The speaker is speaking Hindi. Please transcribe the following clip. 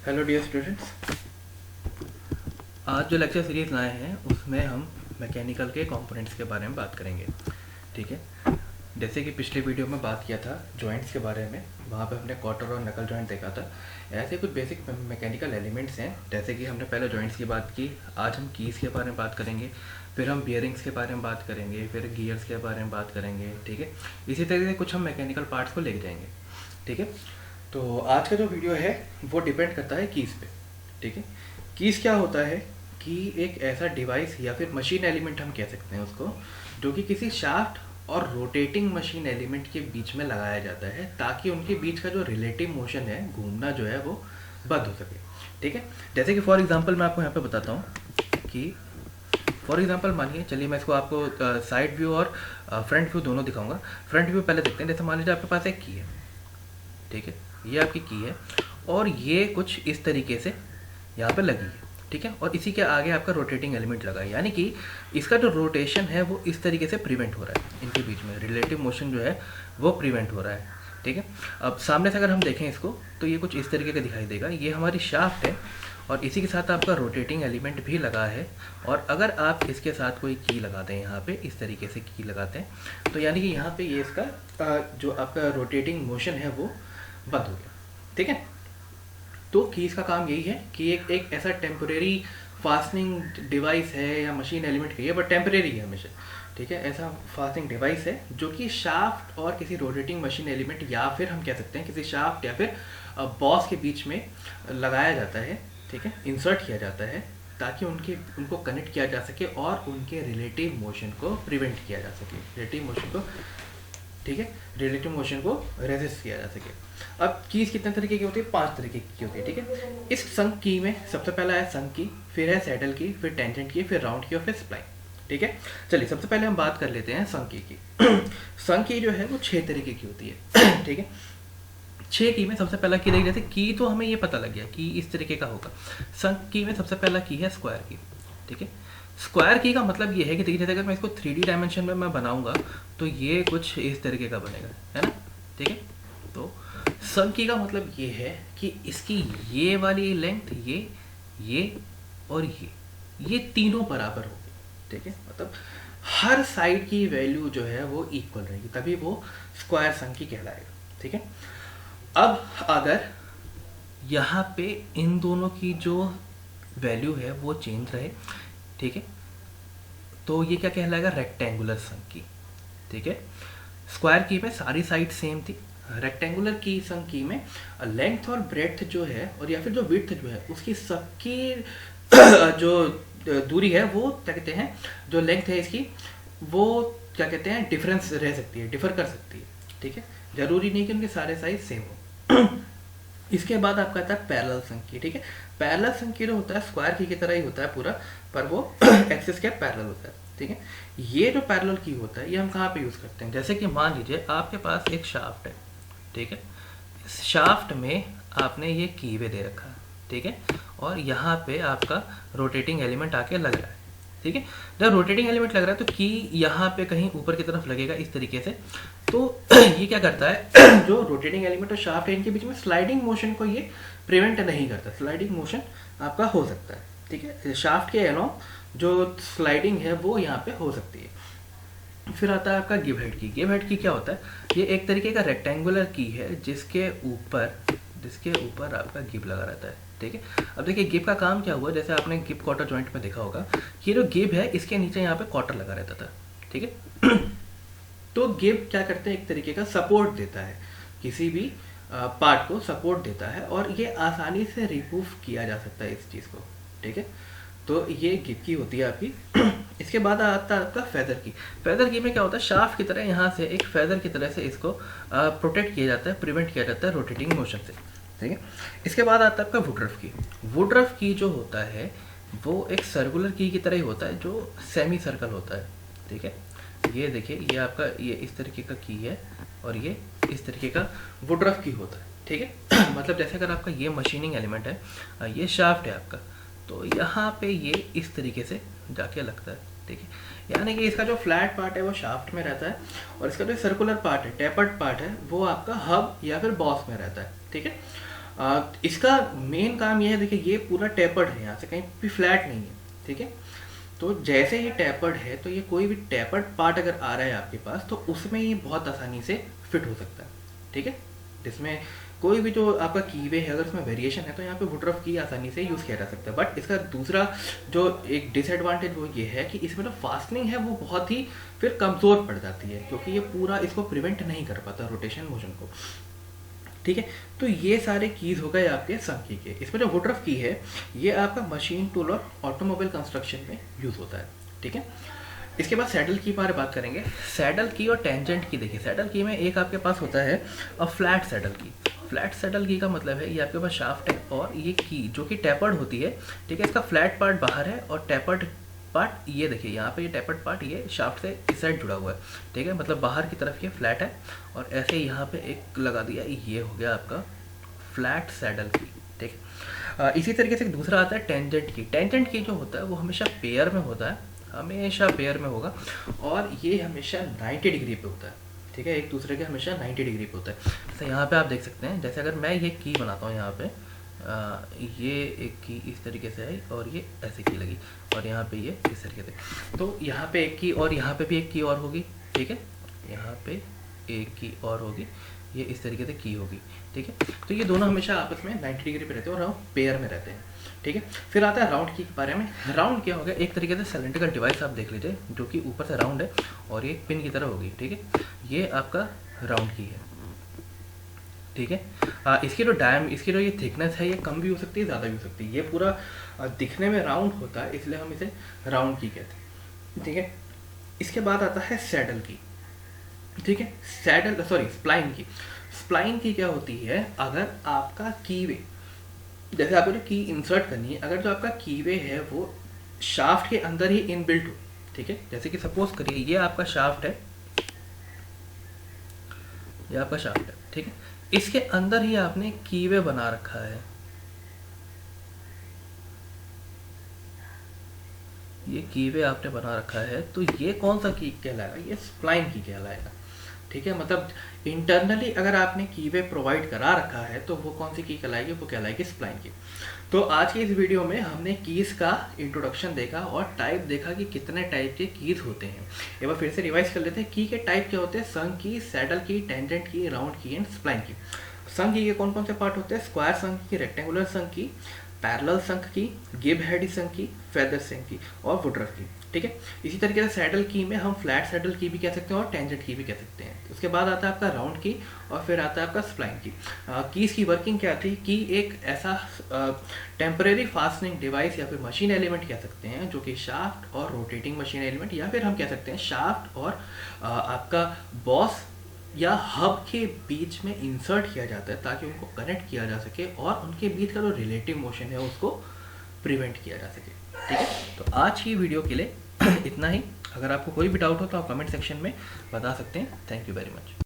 हेलो डियर स्टूडेंट्स, आज जो लेक्चर सीरीज़ लाए हैं उसमें हम मैकेनिकल के कंपोनेंट्स के बारे में बात करेंगे। ठीक है, जैसे कि पिछले वीडियो में बात किया था जॉइंट्स के बारे में, वहाँ पे हमने क्वार्टर और नकल जॉइंट देखा था। ऐसे कुछ बेसिक मैकेनिकल एलिमेंट्स हैं, जैसे कि हमने पहले जॉइंट्स की बात की। आज हम कीज़ के बारे में बात करेंगे, फिर हम बियरिंग्स के बारे में बात करेंगे, फिर गियर्स के बारे में बात करेंगे। ठीक है, इसी तरह से कुछ हम मैकेनिकल पार्ट्स को लेके जाएंगे। ठीक है, तो आज का जो वीडियो है वो डिपेंड करता है कीज़ पे। ठीक है, कीज़ क्या होता है कि एक ऐसा डिवाइस या फिर मशीन एलिमेंट हम कह सकते हैं उसको, जो कि किसी शाफ्ट और रोटेटिंग मशीन एलिमेंट के बीच में लगाया जाता है ताकि उनके बीच का जो रिलेटिव मोशन है, घूमना जो है, वो बंद हो सके। ठीक है, जैसे कि फॉर एग्जांपल मैं आपको यहाँ पे बताता हूँ कि फॉर एग्जांपल मानिए, चलिए मैं इसको आपको साइड व्यू और फ्रंट व्यू दोनों दिखाऊंगा। फ्रंट व्यू पहले देखते हैं। जैसे मान लीजिए आपके पास एक की है, ठीक है, ये आपकी की है और ये कुछ इस तरीके से यहाँ पे लगी है। ठीक है, और इसी के आगे आपका रोटेटिंग एलिमेंट लगा है, यानी कि इसका जो रोटेशन है वो इस तरीके से प्रिवेंट हो रहा है। इनके बीच में रिलेटिव मोशन जो है वो प्रिवेंट हो रहा है। ठीक है, अब सामने से अगर हम देखें इसको तो ये कुछ इस तरीके का दिखाई देगा। ये हमारी शाफ्ट है और इसी के साथ आपका रोटेटिंग एलिमेंट भी लगा है। और अगर आप इसके साथ कोई की लगाते हैं, यहाँ पे इस तरीके से की लगाते हैं, तो यानी कि यहाँ पे ये इसका जो आपका रोटेटिंग मोशन है वो बंद हो गया। ठीक है, तो कीज़ का काम यही है कि एक ऐसा टेम्परेरी फास्टनिंग डिवाइस है या मशीन एलिमेंट कहिए, बट टेम्परेरी है हमेशा। ठीक है, ऐसा फास्टनिंग डिवाइस है जो कि शाफ्ट और किसी रोटेटिंग मशीन एलिमेंट या फिर हम कह सकते हैं किसी शाफ्ट या फिर बॉस के बीच में लगाया जाता है। ठीक है, इंसर्ट किया जाता है ताकि उनको कनेक्ट किया जा सके और उनके रिलेटिव मोशन को प्रिवेंट किया जा सके, रिलेटिव मोशन को, ठीक है, रिलेटिव मोशन को रेजिस्ट किया जा सके। अब कीज कितने तरीके की होती है? 5 तरीके की होती है। ठीक है, इस संक की में सबसे पहला है संक की, फिर है सैडल की, फिर टेंजेंट की, फिर राउंड की और फिर स्प्लाइन। ठीक है, चलिए सबसे पहले हम बात कर लेते हैं संक की। संक की जो है वो 6 तरीके की होती है। ठीक है, 6 की में सबसे पहला की रहेगी। जैसे की तो हमें ये पता लग गया कि इस तरीके का होगा। संक की में सबसे पहला की है स्क्वायर की। ठीक है, स्क्वायर की का मतलब ये है कि देखिए, जैसे अगर मैं इसको 3D डायमेंशन में मैं बनाऊंगा तो ये कुछ इस तरीके का बनेगा, है ना। ठीक है, तो संक की का मतलब ये है कि इसकी ये वाली लेंथ, ये और ये तीनों बराबर होगी। ठीक है, मतलब हर साइड की वैल्यू जो है वो इक्वल रहेगी, तभी वो स्क्वायर संक की कहलाएगा। ठीक है, अब अगर यहाँ पे इन दोनों की जो वैल्यू है वो चेंज रहे, ठीक है, तो ये क्या कहलाएगा? रेक्टेंगुलर संक की। ठीक है, स्क्वायर की में सारी साइड सेम थी। रेक्टेंगुलर की संक की में लेंथ और ब्रेड्थ जो है और या फिर जो विड्थ जो है उसकी सबकी जो दूरी है वो क्या कहते हैं, जो लेंथ है इसकी वो क्या कहते हैं, डिफरेंस रह सकती है, डिफर कर सकती है। ठीक है, जरूरी नहीं कि उनके सारे साइज सेम हो। इसके बाद आपका आता है पैरेलल संकी। ठीक है, पैरेलल संकी जो होता है स्क्वायर की तरह ही होता है पूरा, पर वो एक्सिस के पैरेलल होता है। ठीक है, ये जो पैरेलल की होता है ये हम कहाँ पे यूज़ करते हैं? जैसे कि मान लीजिए आपके पास एक शाफ्ट है। ठीक है, इस शाफ्ट में आपने ये कीवे दे रखा है। ठीक है, और यहाँ पे आपका रोटेटिंग एलिमेंट आके लग रहा है। ठीक है, जब रोटेटिंग एलिमेंट लग रहा है तो की यहाँ पे कहीं ऊपर की तरफ लगेगा इस तरीके से। तो ये क्या करता है, जो रोटेटिंग एलिमेंट और शाफ्ट है इनके बीच में स्लाइडिंग मोशन को ये प्रिवेंट नहीं करता। स्लाइडिंग मोशन आपका हो सकता है। ठीक है, शाफ्ट के अलोंग जो स्लाइडिंग है वो यहाँ पे हो सकती है। फिर आता है आपका गिव हेड की। गिव हेड की क्या होता है? ये एक तरीके का रेक्टेंगुलर की है जिसके ऊपर आपका गिव लगा रहता है। ठीक है, अब देखिए गिव का काम क्या हुआ, जैसे आपने गिव क्वार्टर जॉइंट में देखा होगा, ये जो गिव है इसके नीचे यहाँ पे क्वार्टर लगा रहता था। ठीक है, तो गिव क्या करते हैं, एक तरीके का सपोर्ट देता है, किसी भी पार्ट को सपोर्ट देता है और ये आसानी से रिमूव किया जा सकता है इस चीज़ को। ठीक है, तो ये गिव की होती है आपकी। इसके बाद आता है आपका फेदर की। फेदर की में क्या होता है, शाफ्ट की तरह यहाँ से एक फेदर की तरह से इसको प्रोटेक्ट किया जाता है, प्रिवेंट किया जाता है रोटेटिंग मोशन से। ठीक है, इसके बाद आता है आपका वुडरफ की। वुडरफ की जो होता है वो एक सर्कुलर की तरह ही होता है, जो सेमी सर्कल होता है। ठीक है, ये देखिए, ये आपका ये इस तरीके का की है और ये इस तरीके का वुडरफ की होता है। ठीक है, मतलब जैसे अगर आपका ये मशीनिंग एलिमेंट है, ये शाफ्ट है आपका, तो यहाँ पे ये इस तरीके से जाके लगता है। ठीक है, यानी कि इसका जो फ्लैट पार्ट है वो शाफ्ट में रहता है और इसका जो सर्कुलर पार्ट है, टेपर्ड पार्ट है, वो आपका हब या फिर बॉस में रहता है। ठीक है, इसका मेन काम ये है, देखिए ये पूरा टेपर्ड है, यहाँ से कहीं भी फ्लैट नहीं है, ठीक है। तो जैसे ये टेपर्ड है तो ये कोई भी टेपर्ड पार्ट अगर आ रहा है आपके पास तो उसमें ये बहुत आसानी से फिट हो सकता है, ठीक है। जिसमें कोई भी जो आपका कीवे है अगर उसमें वेरिएशन है तो यहाँ पे वुडरफ की आसानी से यूज़ किया जा सकता है। बट इसका दूसरा जो एक डिसएडवांटेज वो ये है कि इसमें जो फास्टनिंग है वो बहुत ही फिर कमज़ोर पड़ जाती है, क्योंकि ये पूरा इसको प्रिवेंट नहीं कर पाता रोटेशन मोशन को, ठीक है। तो ये सारे कीज़ हो गए आपके संकी के। इसमें जो वुडरफ की है ये आपका मशीन टूल और ऑटोमोबाइल कंस्ट्रक्शन में यूज़ होता है, ठीक है। इसके बाद सैडल की बारे बात करेंगे। सैडल की और टेंजेंट की, देखिए सैडल की में एक आपके पास होता है और फ्लैट सैडल की। फ्लैट सैडल की का मतलब है ये आपके पास शाफ्ट है और ये की जो कि टेपर्ड होती है, ठीक है। इसका फ्लैट पार्ट बाहर है और टेपर्ड पार्ट ये देखिए यहाँ पे ये टेपर्ड पार्ट ये शाफ्ट से इस साइड जुड़ा हुआ है, ठीक है। मतलब बाहर की तरफ ये फ्लैट है और ऐसे यहाँ पे एक लगा दिया, ये हो गया आपका फ्लैट सैडल की, ठीक है। इसी तरीके से दूसरा आता है टेंजेंट की। टेंजेंट की जो होता है वो हमेशा पेयर में होता है, हमेशा पेयर में होगा और ये हमेशा 90 डिग्री पे होता है, ठीक है। एक दूसरे के हमेशा 90 डिग्री पे होता है। जैसे यहाँ पे आप देख सकते हैं, जैसे अगर मैं ये की बनाता हूँ यहाँ पे ये एक की इस तरीके से आई और ये ऐसे की लगी और यहाँ पे ये इस तरीके से, तो यहाँ पे एक की और यहाँ पे भी एक की और होगी, ठीक है। यहाँ पे एक की और होगी, ये इस तरीके से की होगी, ठीक है। तो ये दोनों हमेशा आपस में 90 डिग्री पे रहते हैं और हम पेयर में रहते हैं, ठीक है। फिर आता है राउंड की के बारे में। राउंड क्या होगा, एक तरीके से सिलेंड्रिकल डिवाइस आप देख लीजिए जो कि ऊपर से राउंड है और ये पिन की तरह होगी, ठीक है। ये आपका राउंड की है, ठीक है। इसकी जो ये थिकनेस है ये कम भी हो सकती है, ज़्यादा भी हो सकती है। ये पूरा दिखने में राउंड होता है इसलिए हम इसे राउंड की कहते हैं, ठीक है। इसके बाद आता है सैडल की, ठीक है। स्प्लाइन की। स्प्लाइन की क्या होती है, अगर आपका कीवे, जैसे आपको जो की इंसर्ट करनी है, अगर जो आपका कीवे है वो शाफ्ट के अंदर ही इनबिल्ट हो, ठीक है। जैसे कि सपोज करिए ये आपका शाफ्ट है, ये आपका शाफ्ट है, ठीक है। इसके अंदर ही आपने कीवे बना रखा है, ये कीवे आपने बना रखा है, तो ये कौन सा की कहलाएगा, ये स्प्लाइन की कहलाएगा, ठीक है। मतलब इंटरनली अगर आपने कीवे प्रोवाइड करा रखा है तो वो कौन सी की कहलाएगी, वो कहलाएगी स्प्लाइन की। तो आज की इस वीडियो में हमने कीज़ का इंट्रोडक्शन देखा और टाइप देखा कि कितने टाइप के कीज़ होते हैं। एक बार फिर से रिवाइज कर लेते हैं। की के टाइप क्या होते हैं, संक की, सैडल की, टेंजेंट की, राउंड की एंड स्प्लाइन की। संक की के कौन कौन से पार्ट होते हैं, स्क्वायर संक की, रेक्टेंगुलर संक की, पैरेलल संक की, गिब हेड संक की, फेदर संक की और वुडरफ की, ठीक है। इसी तरीके से सैडल की में हम फ्लैट सैडल की भी कह सकते हैं और टेंजेंट की भी कह सकते हैं। उसके बाद आता है आपका राउंड की और फिर आता है आपका स्प्लाइन की। कीज़ की वर्किंग क्या थी, की एक ऐसा टेम्परेरी फास्टनिंग डिवाइस या फिर मशीन एलिमेंट कह सकते हैं जो कि शाफ्ट और रोटेटिंग मशीन एलिमेंट, या फिर हम कह सकते हैं शाफ्ट और आपका बॉस या हब के बीच में इंसर्ट किया जाता है ताकि उनको कनेक्ट किया जा सके और उनके बीच का जो रिलेटिव मोशन है उसको प्रिवेंट किया जा सके, ठीक है। तो आज की वीडियो के लिए इतना ही। अगर आपको कोई भी डाउट हो तो आप कमेंट सेक्शन में बता सकते हैं। Thank you very much.